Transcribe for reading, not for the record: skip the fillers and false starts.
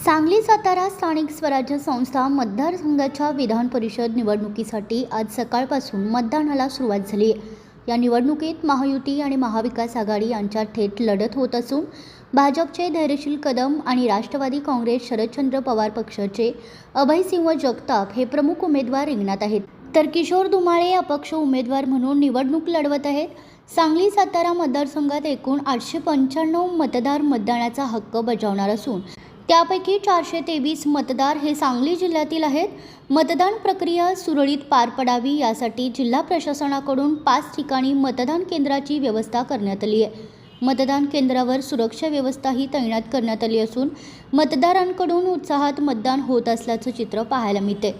सांगली सातारा स्थानिक स्वराज्य संस्था मतदारसंघाच्या विधान परिषद निवडणुकीसाठी आज सकाळपासून मतदानाला सुरुवात झाली आहे। या निवडणुकीत महायुती आणि महाविकास आघाडी यांच्यात थेट लढत होत असून भाजपचे धैर्यशील कदम आणि राष्ट्रवादी काँग्रेस शरदचंद्र पवार पक्षाचे अभयसिंह जगताप हे प्रमुख उमेदवार रिंगणात आहेत, तर किशोर धुमाळे अपक्ष उमेदवार म्हणून निवडणूक लढवत आहेत। सांगली सातारा मतदारसंघात एकूण 895 मतदार मतदानाचा हक्क बजावणार असून त्यापैकी 423 मतदार हे सांगली जिल्ह्यातील आहेत। मतदान प्रक्रिया सुरळीत पार पडावी यासाठी जिल्हा प्रशासनाकडून 5 ठिकाणी मतदान केंद्राची व्यवस्था करण्यात आली आहे। मतदान केंद्रावर सुरक्षा व्यवस्थाही तैनात करण्यात आली असून मतदारांकडून उत्साहात मतदान होत असल्याचं चित्र पाहायला मिळते।